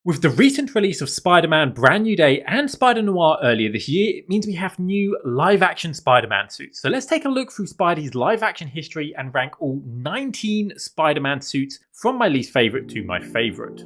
With the recent release of Spider-Man Brand New Day and Spider-Noir earlier this year, it means we have new live-action Spider-Man suits. So let's take a look through Spidey's live-action history and rank all 19 Spider-Man suits from my least favourite to my favourite.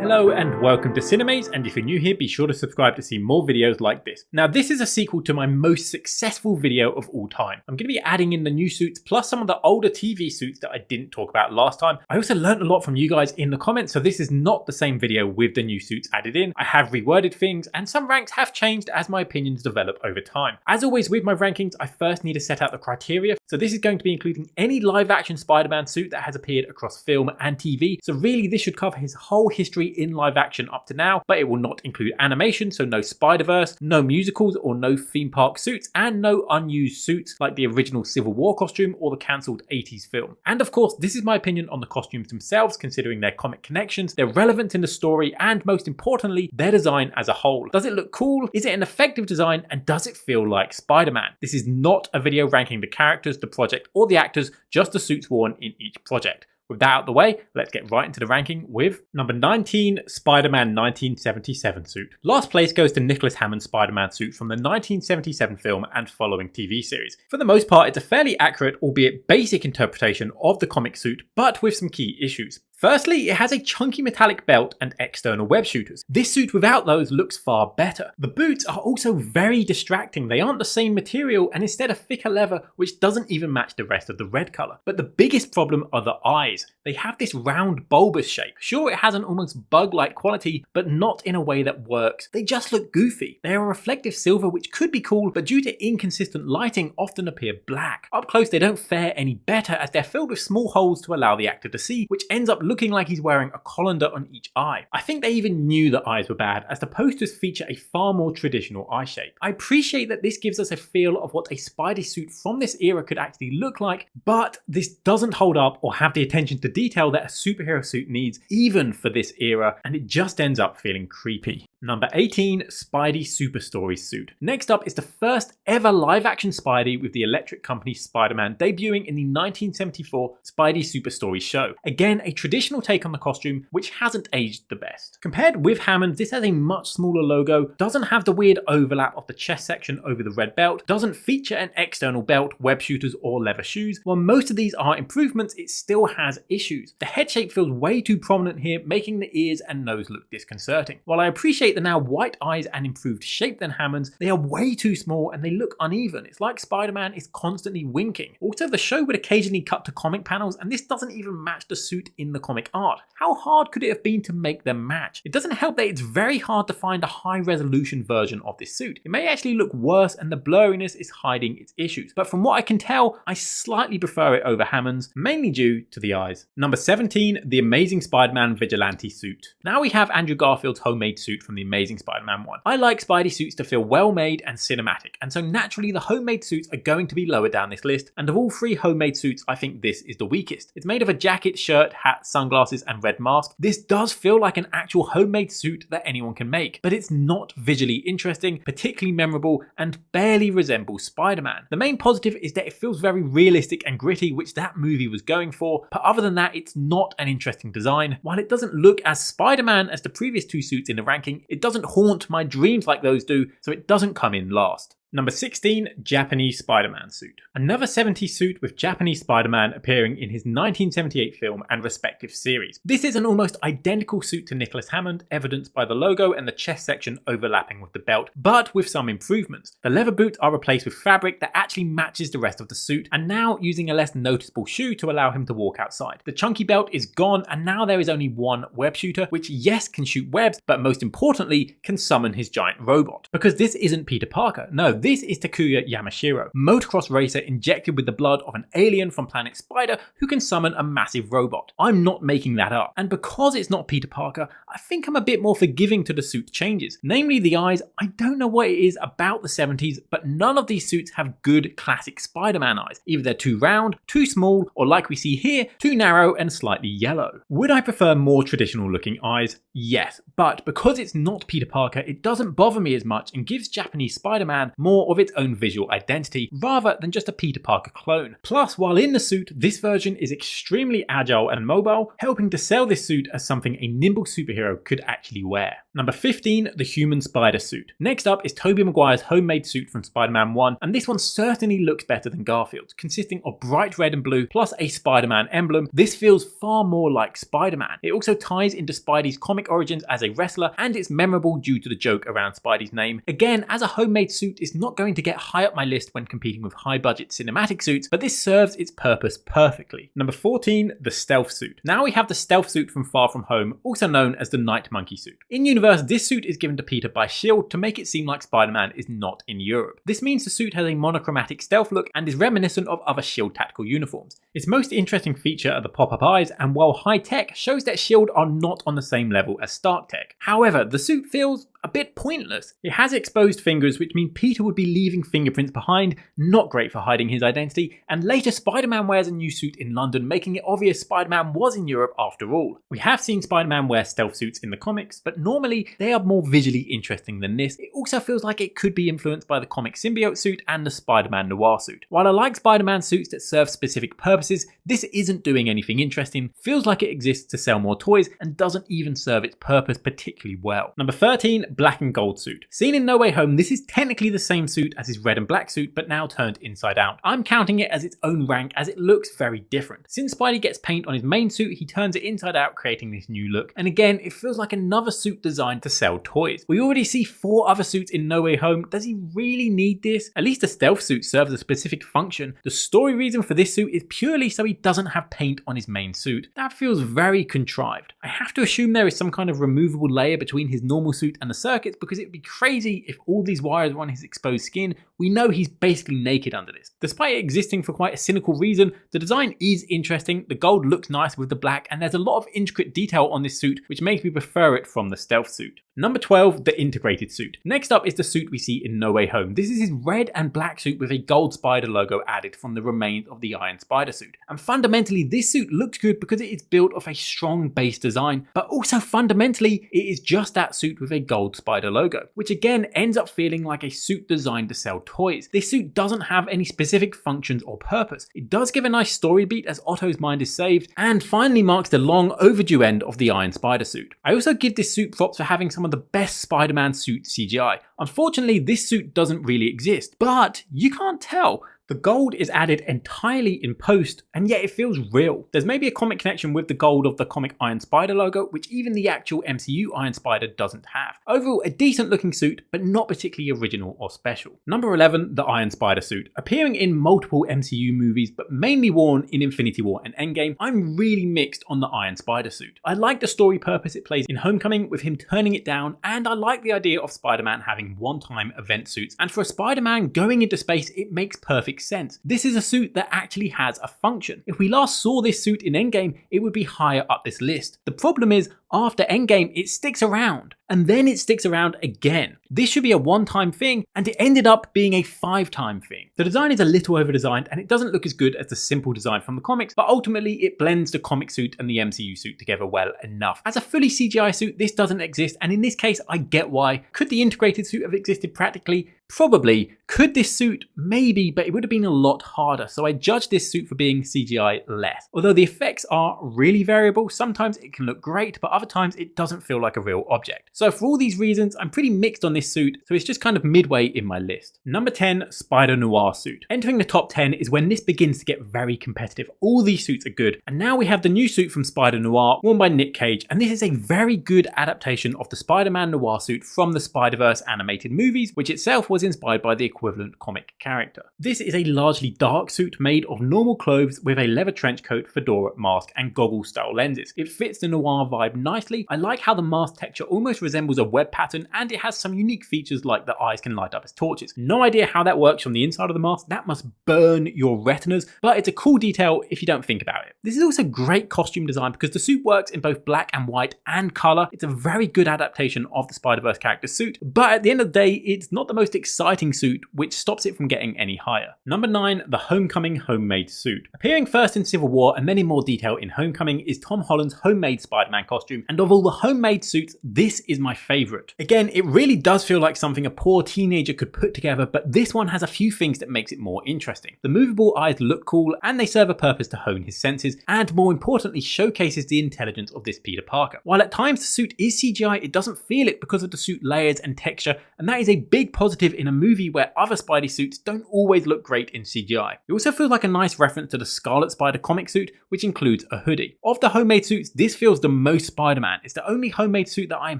Hello and welcome to Cinemaze, and if you're new here, be sure to subscribe to see more videos like this. Now, this is a sequel to my most successful video of all time. I'm going to be adding in the new suits plus some of the older TV suits that I didn't talk about last time. I also learned a lot from you guys in the comments, so this is not the same video with the new suits added in. I have reworded things and some ranks have changed as my opinions develop over time. As always with my rankings, I first need to set out the criteria. So this is going to be including any live action Spider-Man suit that has appeared across film and TV. So really this should cover his whole history in live action up to now, but it will not include animation, so no Spider-Verse, no musicals or no theme park suits, and no unused suits like the original Civil War costume or the cancelled 80s film. And of course, this is my opinion on the costumes themselves, considering their comic connections, their relevance in the story, and most importantly, their design as a whole. Does it look cool? Is it an effective design? And does it feel like Spider-Man? This is not a video ranking the characters, the project, or the actors, just the suits worn in each project. With that out of the way, let's get right into the ranking with number 19, Spider-Man 1977 suit. Last place goes to Nicholas Hammond's Spider-Man suit from the 1977 film and following TV series. For the most part, it's a fairly accurate, albeit basic interpretation of the comic suit, but with some key issues. Firstly, it has a chunky metallic belt and external web shooters. This suit without those looks far better. The boots are also very distracting. They aren't the same material and instead a thicker leather which doesn't even match the rest of the red colour. But the biggest problem are the eyes. They have this round bulbous shape. Sure, it has an almost bug-like quality, but not in a way that works. They just look goofy. They are reflective silver which could be cool, but due to inconsistent lighting often appear black. Up close they don't fare any better as they're filled with small holes to allow the actor to see, which ends up looking like he's wearing a colander on each eye. I think they even knew the eyes were bad as the posters feature a far more traditional eye shape. I appreciate that this gives us a feel of what a Spidey suit from this era could actually look like, but this doesn't hold up or have the attention to detail that a superhero suit needs even for this era, and it just ends up feeling creepy. Number 18, Spidey Super Stories suit. Next up is the first ever live action Spidey with the Electric Company's Spider-Man debuting in the 1974 Spidey Super Stories show. Again, a traditional take on the costume which hasn't aged the best. Compared with Hammond, this has a much smaller logo, doesn't have the weird overlap of the chest section over the red belt, doesn't feature an external belt, web shooters or leather shoes. While most of these are improvements, it still has issues. The head shape feels way too prominent here, making the ears and nose look disconcerting. While I appreciate the now white eyes and improved shape than Hammond's, they are way too small and they look uneven. It's like Spider-Man is constantly winking. Also, the show would occasionally cut to comic panels and this doesn't even match the suit in the comic art. How hard could it have been to make them match? It doesn't help that it's very hard to find a high resolution version of this suit. It may actually look worse and the blurriness is hiding its issues, but from what I can tell, I slightly prefer it over Hammond's, mainly due to the eyes. Number 17, the Amazing Spider-Man Vigilante suit. Now we have Andrew Garfield's homemade suit from the Amazing Spider-Man 1. I like Spidey suits to feel well made and cinematic, and so naturally the homemade suits are going to be lower down this list, and of all three homemade suits I think this is the weakest. It's made of a jacket, shirt, hat, sunglasses and red mask. This does feel like an actual homemade suit that anyone can make, but it's not visually interesting, particularly memorable, and barely resembles Spider-Man. The main positive is that it feels very realistic and gritty, which that movie was going for, but other than that it's not an interesting design. While it doesn't look as Spider-Man as the previous two suits in the ranking, it doesn't haunt my dreams like those do, so it doesn't come in last. Number 16, Japanese Spider-Man suit. Another 70s suit with Japanese Spider-Man appearing in his 1978 film and respective series. This is an almost identical suit to Nicholas Hammond, evidenced by the logo and the chest section overlapping with the belt, but with some improvements. The leather boots are replaced with fabric that actually matches the rest of the suit, and now using a less noticeable shoe to allow him to walk outside. The chunky belt is gone, and now there is only one web shooter, which yes can shoot webs, but most importantly can summon his giant robot. Because this isn't Peter Parker, no, this is Takuya Yamashiro, motocross racer injected with the blood of an alien from planet Spider who can summon a massive robot. I'm not making that up. And because it's not Peter Parker, I think I'm a bit more forgiving to the suit changes. Namely the eyes. I don't know what it is about the 70s, but none of these suits have good classic Spider-Man eyes. Either they're too round, too small, or like we see here, too narrow and slightly yellow. Would I prefer more traditional looking eyes? Yes, but because it's not Peter Parker, it doesn't bother me as much and gives Japanese Spider-Man more more of its own visual identity rather than just a Peter Parker clone. Plus, while in the suit, this version is extremely agile and mobile, helping to sell this suit as something a nimble superhero could actually wear. Number 15, the human spider suit. Next up is Tobey Maguire's homemade suit from Spider-Man 1, and this one certainly looks better than Garfield's. Consisting of bright red and blue plus a Spider-Man emblem, this feels far more like Spider-Man. It also ties into Spidey's comic origins as a wrestler, and it's memorable due to the joke around Spidey's name. Again, as a homemade suit, it's not going to get high up my list when competing with high-budget cinematic suits, but this serves its purpose perfectly. Number 14, the stealth suit. Now we have the stealth suit from Far From Home, also known as the Night Monkey suit. In universe, this suit is given to Peter by S.H.I.E.L.D. to make it seem like Spider-Man is not in Europe. This means the suit has a monochromatic stealth look and is reminiscent of other S.H.I.E.L.D. tactical uniforms. Its most interesting feature are the pop-up eyes, and while high-tech, shows that S.H.I.E.L.D. are not on the same level as Stark Tech. However, the suit feels a bit pointless. It has exposed fingers, which mean Peter would be leaving fingerprints behind, not great for hiding his identity, and later Spider-Man wears a new suit in London, making it obvious Spider-Man was in Europe after all. We have seen Spider-Man wear stealth suits in the comics, but normally they are more visually interesting than this. It also feels like it could be influenced by the comic symbiote suit and the Spider-Man Noir suit. While I like Spider-Man suits that serve specific purposes, this isn't doing anything interesting, feels like it exists to sell more toys, and doesn't even serve its purpose particularly well. Number 13, black and gold suit. Seen in No Way Home, this is technically the same suit as his red and black suit, but now turned inside out. I'm counting it as its own rank as it looks very different. Since Spidey gets paint on his main suit, he turns it inside out, creating this new look. And again, it feels like another suit designed to sell toys. We already see 4 other suits in No Way Home. Does he really need this? At least the stealth suit serves a specific function. The story reason for this suit is purely so he doesn't have paint on his main suit. That feels very contrived. I have to assume there is some kind of removable layer between his normal suit and the circuits, because it would be crazy if all these wires were on his exposed skin. We know he's basically naked under this. Despite it existing for quite a cynical reason, the design is interesting, the gold looks nice with the black, and there's a lot of intricate detail on this suit which makes me prefer it from the stealth suit. Number 12, the integrated suit. Next up is the suit we see in No Way Home. This is his red and black suit with a gold spider logo added from the remains of the Iron Spider suit. And fundamentally, this suit looks good because it is built off a strong base design, but also fundamentally, it is just that suit with a gold spider logo, which again ends up feeling like a suit designed to sell toys. This suit doesn't have any specific functions or purpose. It does give a nice story beat as Otto's mind is saved, and finally marks the long overdue end of the Iron Spider suit. I also give this suit props for having some of the best Spider-Man suit CGI. Unfortunately, this suit doesn't really exist, but you can't tell. The gold is added entirely in post, and yet it feels real. There's maybe a comic connection with the gold of the comic Iron Spider logo, which even the actual MCU Iron Spider doesn't have. Overall, a decent looking suit, but not particularly original or special. Number 11, the Iron Spider suit. Appearing in multiple MCU movies, but mainly worn in Infinity War and Endgame, I'm really mixed on the Iron Spider suit. I like the story purpose it plays in Homecoming with him turning it down, and I like the idea of Spider-Man having one-time event suits. And for a Spider-Man going into space, it makes perfect sense. This is a suit that actually has a function. If we last saw this suit in Endgame, it would be higher up this list. The problem is, after Endgame, it sticks around, and then it sticks around again. This should be a one-time thing, and it ended up being a 5-time thing. The design is a little over-designed, and it doesn't look as good as the simple design from the comics, but ultimately it blends the comic suit and the MCU suit together well enough. As a fully CGI suit, this doesn't exist, and in this case, I get why. Could the integrated suit have existed practically? Probably. Could this suit? Maybe, but it would have been a lot harder, so I judge this suit for being CGI less. Although the effects are really variable, sometimes it can look great, but other times it doesn't feel like a real object. So for all these reasons, I'm pretty mixed on this suit, so it's just kind of midway in my list. Number 10, Spider-Noir suit. Entering the top 10 is when this begins to get very competitive. All these suits are good, and now we have the new suit from Spider-Noir, worn by Nick Cage, and this is a very good adaptation of the Spider-Man Noir suit from the Spider-Verse animated movies, which itself was inspired by the equivalent comic character. This is a largely dark suit made of normal clothes with a leather trench coat, fedora, mask, and goggle style lenses. It fits the noir vibe nicely. I like how the mask texture almost resembles a web pattern, and it has some unique features like the eyes can light up as torches. No idea how that works from the inside of the mask. That must burn your retinas, but it's a cool detail if you don't think about it. This is also great costume design because the suit works in both black and white and color. It's a very good adaptation of the Spider-Verse character's suit, but at the end of the day, it's not the most exciting suit, which stops it from getting any higher. Number 9, the Homecoming homemade suit. Appearing first in Civil War and then in more detail in Homecoming is Tom Holland's homemade Spider-Man costume, costume, and of all the homemade suits, this is my favourite. Again, it really does feel like something a poor teenager could put together, but this one has a few things that makes it more interesting. The movable eyes look cool, and they serve a purpose to hone his senses, and more importantly showcases the intelligence of this Peter Parker. While at times the suit is CGI, it doesn't feel it because of the suit layers and texture, and that is a big positive in a movie where other Spidey suits don't always look great in CGI. It also feels like a nice reference to the Scarlet Spider comic suit, which includes a hoodie. Of the homemade suits, this feels the most Spider-Man. It's the only homemade suit that I am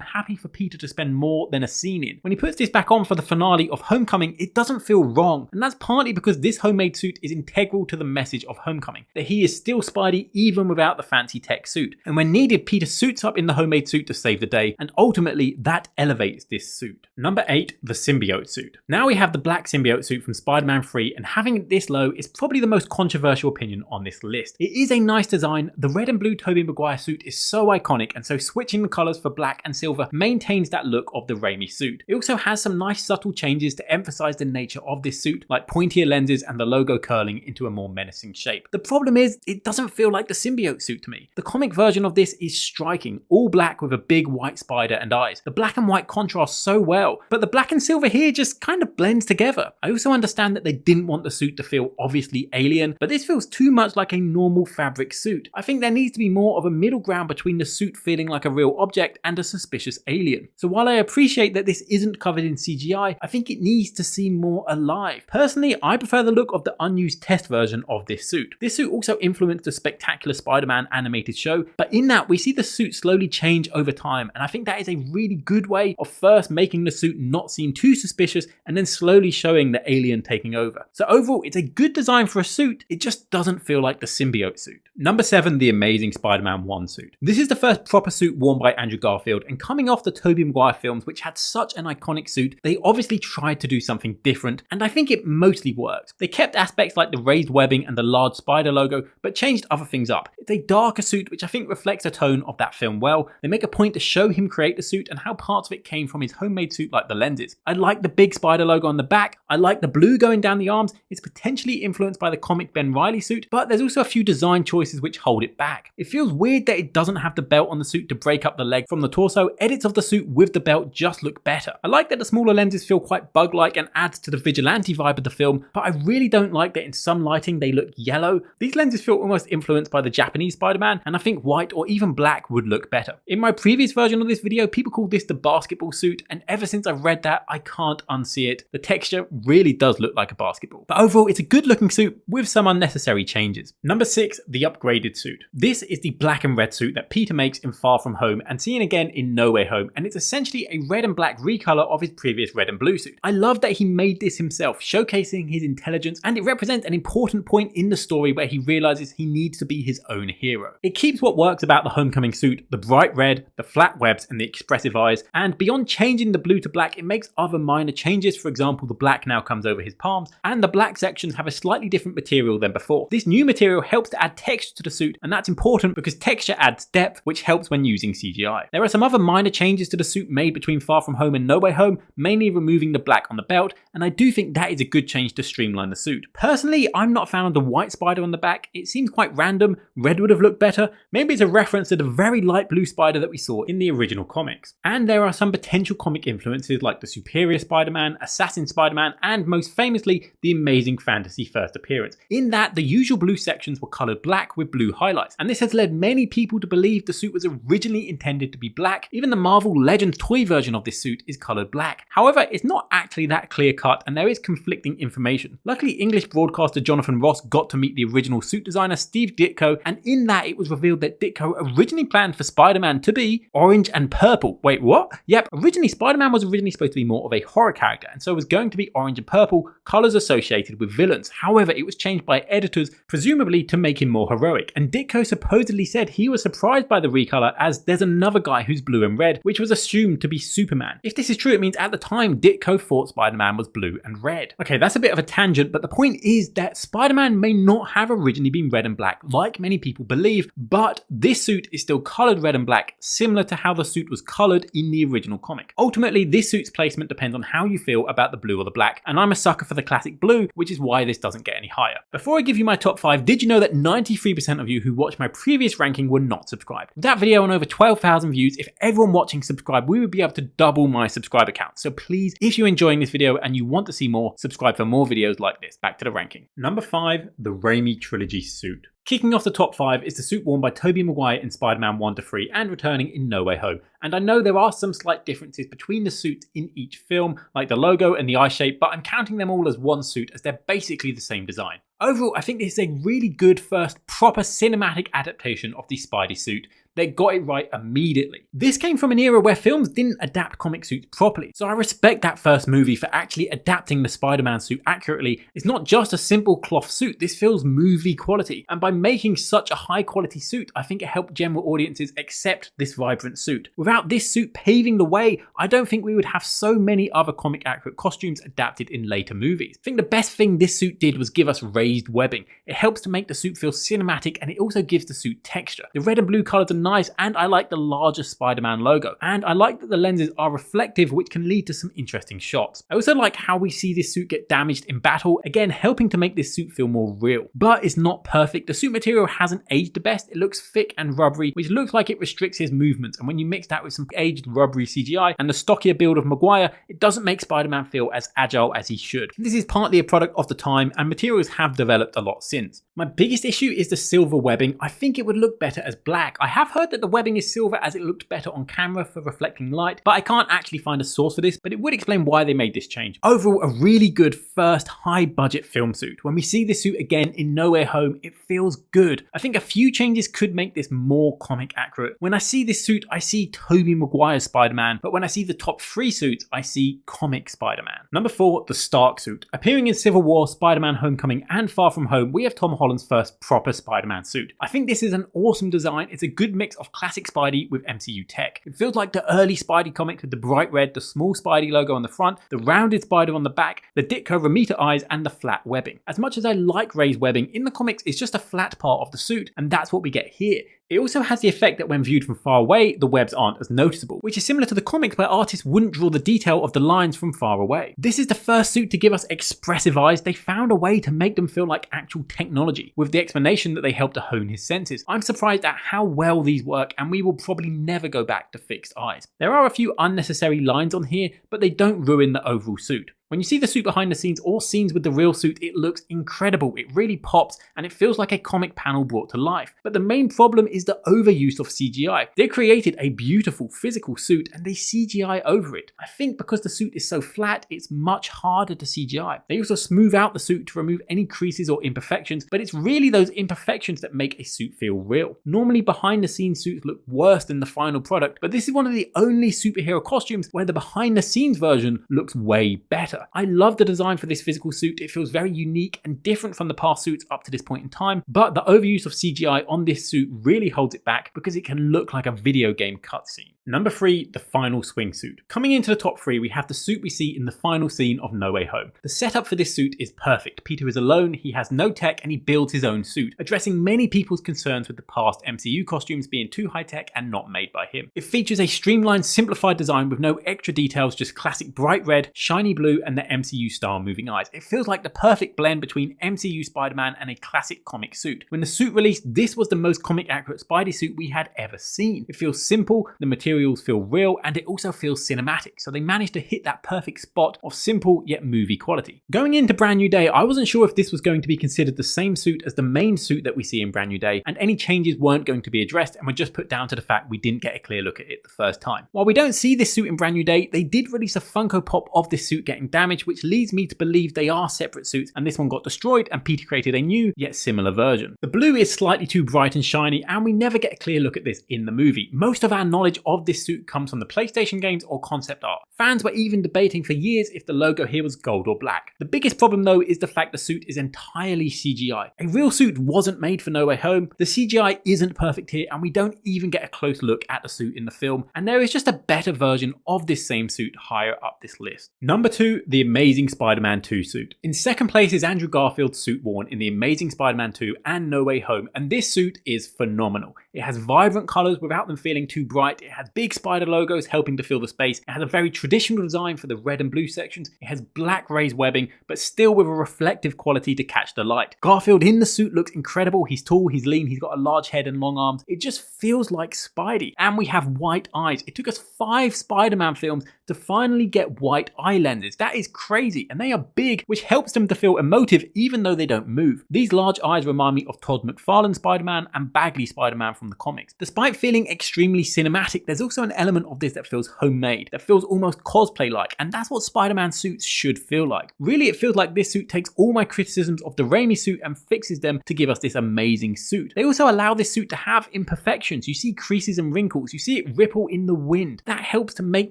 happy for Peter to spend more than a scene in. When he puts this back on for the finale of Homecoming, it doesn't feel wrong, and that's partly because this homemade suit is integral to the message of Homecoming, that he is still Spidey even without the fancy tech suit. And when needed, Peter suits up in the homemade suit to save the day, and ultimately that elevates this suit. Number 8, the symbiote suit. Now we have the black symbiote suit from Spider-Man 3, and having it this low is probably the most controversial opinion on this list. It is a nice design. The red and blue Tobey Maguire suit is so iconic, and so switching the colours for black and silver maintains that look of the Raimi suit. It also has some nice subtle changes to emphasise the nature of this suit, like pointier lenses and the logo curling into a more menacing shape. The problem is, it doesn't feel like the symbiote suit to me. The comic version of this is striking, all black with a big white spider and eyes. The black and white contrast so well, but the black and silver here just kind of blends together. I also understand that they didn't want the suit to feel obviously alien, but this feels too much like a normal fabric suit. I think there needs to be more of a middle ground between the suit feeling like a real object and a suspicious alien. So while I appreciate that this isn't covered in CGI, I think it needs to seem more alive. Personally, I prefer the look of the unused test version of this suit. This suit also influenced the Spectacular Spider-Man animated show, but in that we see the suit slowly change over time, and I think that is a really good way of first making the suit not seem too suspicious and then slowly showing the alien taking over. So overall, it's a good design for a suit, it just doesn't feel like the symbiote suit. Number 7, the Amazing Spider-Man 1 suit. This is the first proper suit worn by Andrew Garfield, and coming off the Tobey Maguire films, which had such an iconic suit, they obviously tried to do something different, and I think it mostly worked. They kept aspects like the raised webbing and the large spider logo, but changed other things up. It's a darker suit, which I think reflects the tone of that film well. They make a point to show him create the suit and how parts of it came from his homemade suit, like the lenses. I like the big spider logo on the back. I like the blue going down the arms. It's potentially influenced by the comic Ben Reilly suit, but there's also a few design choices which hold it back. It feels weird that it doesn't have the belt on the suit to break up the leg from the torso. Edits of the suit with the belt just look better. I like that the smaller lenses feel quite bug-like and adds to the vigilante vibe of the film, but I really don't like that in some lighting they look yellow. These lenses feel almost influenced by the Japanese Spider-Man, and I think white or even black would look better. In my previous version of this video, people called this the basketball suit, and ever since I've read that, I can't unsee it. The texture really does look like a basketball. But overall, it's a good looking suit with some unnecessary changes. Number 6, the upgraded suit. This is the black and red suit that Peter makes in Far From Home and seen again in No Way Home, and it's essentially a red and black recolor of his previous red and blue suit. I love that he made this himself, showcasing his intelligence, and it represents an important point in the story where he realizes he needs to be his own hero. It keeps what works about the Homecoming suit, the bright red, the flat webs, and the expressive eyes, and beyond changing the blue to black, it makes other minor changes. For example, the black now comes over his palms, and the black sections have a slightly different material than before. This new material helps to add texture to the suit, and that's important because texture adds depth, which helps when using CGI. There are some other minor changes to the suit made between Far From Home and No Way Home, mainly removing the black on the belt, and I do think that is a good change to streamline the suit. Personally, I'm not a fan of the white spider on the back. It seems quite random. Red would have looked better. Maybe it's a reference to the very light blue spider that we saw in the original comics. And there are some potential comic influences like the Superior Spider-Man, Assassin Spider-Man, and most famously, the Amazing Fantasy first appearance. In that, the usual blue sections were coloured black with blue highlights, and this has led many people to believe the suit was originally intended to be black. Even the Marvel Legends toy version of this suit is coloured black. However, it's not actually that clear cut, and there is conflicting information. Luckily, English broadcaster Jonathan Ross got to meet the original suit designer Steve Ditko, and in that it was revealed that Ditko originally planned for Spider-Man to be orange and purple. Wait, what? Yep, originally Spider-Man was originally supposed to be more of a horror character, and so was going to be orange and purple, colours associated with villains. However, it was changed by editors, presumably to make him more heroic, and Ditko supposedly said he was surprised by the recolor as there's another guy who's blue and red, which was assumed to be Superman. If this is true, it means at the time Ditko thought Spider-Man was blue and red. Okay, that's a bit of a tangent, but the point is that Spider-Man may not have originally been red and black like many people believe, but this suit is still coloured red and black, similar to how the suit was coloured in the original comic. Ultimately, this suit's placement depends on how you feel about the blue or the black, and I'm a sucker for the classic blue, which is why this doesn't get any higher. Before I give you my top 5, did you know that 93% of you who watched my previous ranking were not subscribed? With that video on over 12,000 views, if everyone watching subscribed, we would be able to double my subscriber count. So please, if you're enjoying this video and you want to see more, subscribe for more videos like this. Back to the ranking. Number 5, the Raimi trilogy suit. Kicking off the top 5 is the suit worn by Tobey Maguire in Spider-Man 1-3 and returning in No Way Home. And I know there are some slight differences between the suits in each film, like the logo and the eye shape, but I'm counting them all as one suit as they're basically the same design. Overall, I think this is a really good first proper cinematic adaptation of the Spidey suit. They got it right immediately. This came from an era where films didn't adapt comic suits properly, so I respect that first movie for actually adapting the Spider-Man suit accurately. It's not just a simple cloth suit, this feels movie quality, and by making such a high quality suit, I think it helped general audiences accept this vibrant suit. Without this suit paving the way, I don't think we would have so many other comic accurate costumes adapted in later movies. I think the best thing this suit did was give us raised webbing. It helps to make the suit feel cinematic and it also gives the suit texture. The red and blue colours are nice, and I like the larger Spider-Man logo, and I like that the lenses are reflective, which can lead to some interesting shots. I also like how we see this suit get damaged in battle, again helping to make this suit feel more real. But it's not perfect. The suit material hasn't aged the best. It looks thick and rubbery, which looks like it restricts his movements, and when you mix that with some aged rubbery CGI and the stockier build of Maguire, it doesn't make Spider-Man feel as agile as he should. This is partly a product of the time, and materials have developed a lot since. My biggest issue is the silver webbing. I think it would look better as black. I have heard that the webbing is silver as it looked better on camera for reflecting light, but I can't actually find a source for this, but it would explain why they made this change. Overall, a really good first high budget film suit. When we see this suit again in No Way Home, it feels good. I think a few changes could make this more comic accurate. When I see this suit, I see Tobey Maguire's Spider-Man, but when I see the top 3 suits, I see comic Spider-Man. Number 4, the Stark suit. Appearing in Civil War, Spider-Man Homecoming, and Far From Home, we have Tom Holland's first proper Spider-Man suit. I think this is an awesome design. It's a good mix of classic Spidey with MCU tech. It feels like the early Spidey comics with the bright red, the small Spidey logo on the front, the rounded spider on the back, the Ditko Romita eyes, and the flat webbing. As much as I like raised webbing, in the comics it's just a flat part of the suit, and that's what we get here. It also has the effect that when viewed from far away, the webs aren't as noticeable, which is similar to the comics where artists wouldn't draw the detail of the lines from far away. This is the first suit to give us expressive eyes. They found a way to make them feel like actual technology, with the explanation that they help to hone his senses. I'm surprised at how well these work, and we will probably never go back to fixed eyes. There are a few unnecessary lines on here, but they don't ruin the overall suit. When you see the suit behind the scenes or scenes with the real suit, it looks incredible. It really pops and it feels like a comic panel brought to life. But the main problem is the overuse of CGI. They created a beautiful physical suit and they CGI over it. I think because the suit is so flat, it's much harder to CGI. They also smooth out the suit to remove any creases or imperfections, but it's really those imperfections that make a suit feel real. Normally behind the scenes suits look worse than the final product, but this is one of the only superhero costumes where the behind the scenes version looks way better. I love the design for this physical suit. It feels very unique and different from the past suits up to this point in time, but the overuse of CGI on this suit really holds it back because it can look like a video game cutscene. Number 3, the final swing suit. Coming into the top 3, we have the suit we see in the final scene of No Way Home. The setup for this suit is perfect. Peter is alone, he has no tech, and he builds his own suit, addressing many people's concerns with the past MCU costumes being too high tech and not made by him. It features a streamlined, simplified design with no extra details, just classic bright red, shiny blue, and the MCU style moving eyes. It feels like the perfect blend between MCU Spider-Man and a classic comic suit. When the suit released, this was the most comic accurate Spidey suit we had ever seen. It feels simple, the materials feel real, and it also feels cinematic, so they managed to hit that perfect spot of simple yet movie quality. Going into Brand New Day, I wasn't sure if this was going to be considered the same suit as the main suit that we see in Brand New Day, and any changes weren't going to be addressed and were just put down to the fact we didn't get a clear look at it the first time. While we don't see this suit in Brand New Day, they did release a Funko Pop of this suit getting damaged, which leads me to believe they are separate suits, and this one got destroyed and Peter created a new yet similar version. The blue is slightly too bright and shiny, and we never get a clear look at this in the movie. Most of our knowledge of this suit comes from the PlayStation games or concept art. Fans were even debating for years if the logo here was gold or black. The biggest problem though is the fact the suit is entirely CGI. A real suit wasn't made for No Way Home, the CGI isn't perfect here, and we don't even get a close look at the suit in the film, and there is just a better version of this same suit higher up this list. Number 2, the Amazing Spider-Man 2 suit. In second place is Andrew Garfield's suit worn in The Amazing Spider-Man 2 and No Way Home, and this suit is phenomenal. It has vibrant colours without them feeling too bright, it has big spider logos helping to fill the space. It has a very traditional design for the red and blue sections. It has black raised webbing, but still with a reflective quality to catch the light. Garfield in the suit looks incredible. He's tall, he's lean, he's got a large head and long arms. It just feels like Spidey. And we have white eyes. It took us 5 Spider-Man films to finally get white eye lenses. That is crazy, and they are big, which helps them to feel emotive even though they don't move. These large eyes remind me of Todd McFarlane's Spider-Man and Bagley's Spider-Man from the comics. Despite feeling extremely cinematic, there's also an element of this that feels homemade, that feels almost cosplay-like, and that's what Spider-Man suits should feel like. Really, it feels like this suit takes all my criticisms of the Raimi suit and fixes them to give us this amazing suit. They also allow this suit to have imperfections. You see creases and wrinkles, you see it ripple in the wind. That helps to make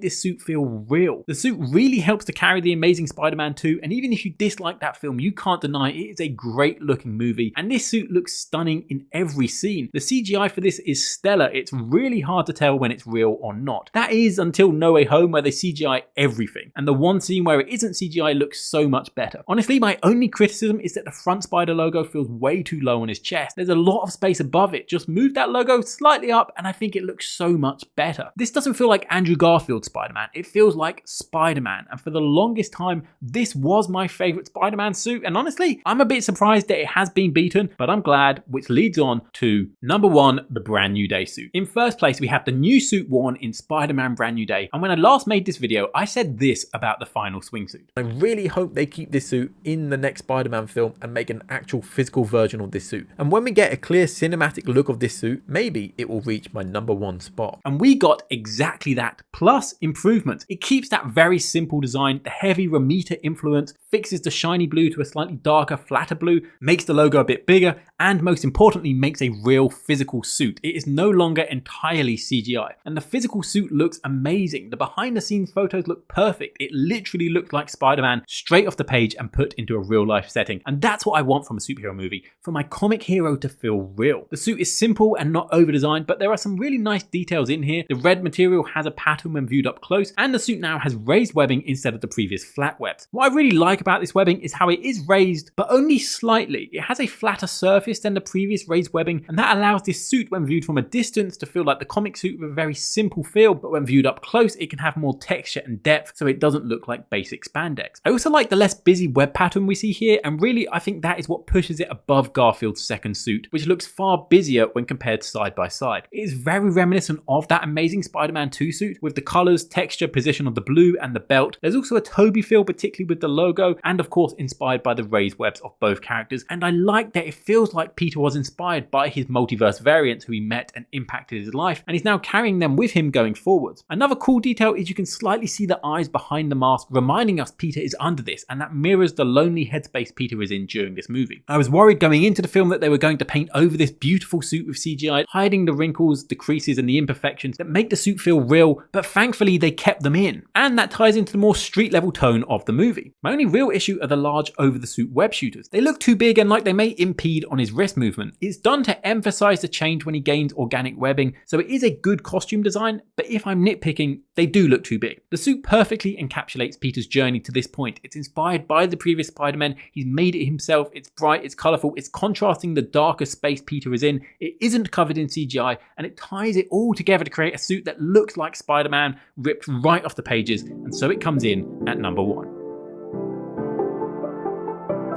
this suit feel real. The suit really helps to carry the Amazing Spider-Man 2, and even if you dislike that film, you can't deny it is a great looking movie, and this suit looks stunning in every scene. The CGI for this is stellar. It's really hard to tell when it's real or not. That is until No Way Home, where they CGI everything, and the one scene where it isn't CGI looks so much better. Honestly, my only criticism is that the front spider logo feels way too low on his chest. There's a lot of space above it. Just move that logo slightly up and I think it looks so much better. This doesn't feel like Andrew Garfield's Spider-Man. It feels like Spider-Man, and for the longest time this was my favourite Spider-Man suit, and honestly I'm a bit surprised that it has been beaten, but I'm glad, which leads on to number 1, the Brand New Day suit. In first place we have the new suit worn in Spider-Man Brand New Day, and when I last made this video I said this about the final swingsuit. I really hope they keep this suit in the next Spider-Man film and make an actual physical version of this suit, and when we get a clear cinematic look of this suit, maybe it will reach my number 1 spot. And we got exactly that, plus improvements. It keeps that very simple design, the heavy Romita influence, fixes the shiny blue to a slightly darker, flatter blue, makes the logo a bit bigger, and most importantly makes a real physical suit. It is no longer entirely CGI, and the physical suit looks amazing. The behind the scenes photos look perfect. It literally looks like Spider-Man straight off the page and put into a real life setting, and that's what I want from a superhero movie, for my comic hero to feel real. The suit is simple and not over designed, but there are some really nice details in here. The red material has a pattern when viewed up close, and the suit now has raised webbing instead of the previous flat webs. What I really like about this webbing is how it is raised, but only slightly. It has a flatter surface than the previous raised webbing, and that allows this suit when viewed from a distance to feel like the comic suit with a very simple feel, but when viewed up close it can have more texture and depth, so it doesn't look like basic spandex. I also like the less busy web pattern we see here, and really I think that is what pushes it above Garfield's second suit, which looks far busier when compared side by side. It is very reminiscent of that Amazing Spider-Man 2 suit, with the colours, texture, position of the blue and the belt. There's also a Toby feel, particularly with the logo, and of course inspired by the raised webs of both characters, and I like that it feels like Peter was inspired by his multiverse variants who he met and impacted his life, and he's now carrying them with him going forwards. Another cool detail is you can slightly see the eyes behind the mask, reminding us Peter is under this, and that mirrors the lonely headspace Peter is in during this movie. I was worried going into the film that they were going to paint over this beautiful suit with CGI, hiding the wrinkles, the creases and the imperfections that make the suit feel real, but thankfully they kept them in, and that ties into the more street level tone of the movie. My only real issue are the large over the suit web shooters. They look too big and like they may impede on his wrist movement. It's done to emphasize the change when he gains organic webbing, so it is a good costume design, but if I'm nitpicking, they do look too big. The suit perfectly encapsulates Peter's journey to this point. It's inspired by the previous Spider-Man, he's made it himself, it's bright, it's colourful, it's contrasting the darker space Peter is in, it isn't covered in CGI, and it ties it all together to create a suit that looks like Spider-Man ripped right off the pages, and so it comes in at number 1.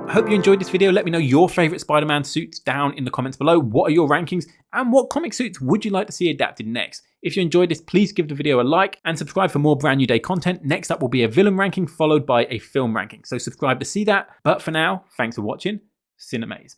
I hope you enjoyed this video. Let me know your favourite Spider-Man suits down in the comments below. What are your rankings, and what comic suits would you like to see adapted next? If you enjoyed this, please give the video a like and subscribe for more Brand New Day content. Next up will be a villain ranking followed by a film ranking, so subscribe to see that. But for now, thanks for watching. Cinemaze.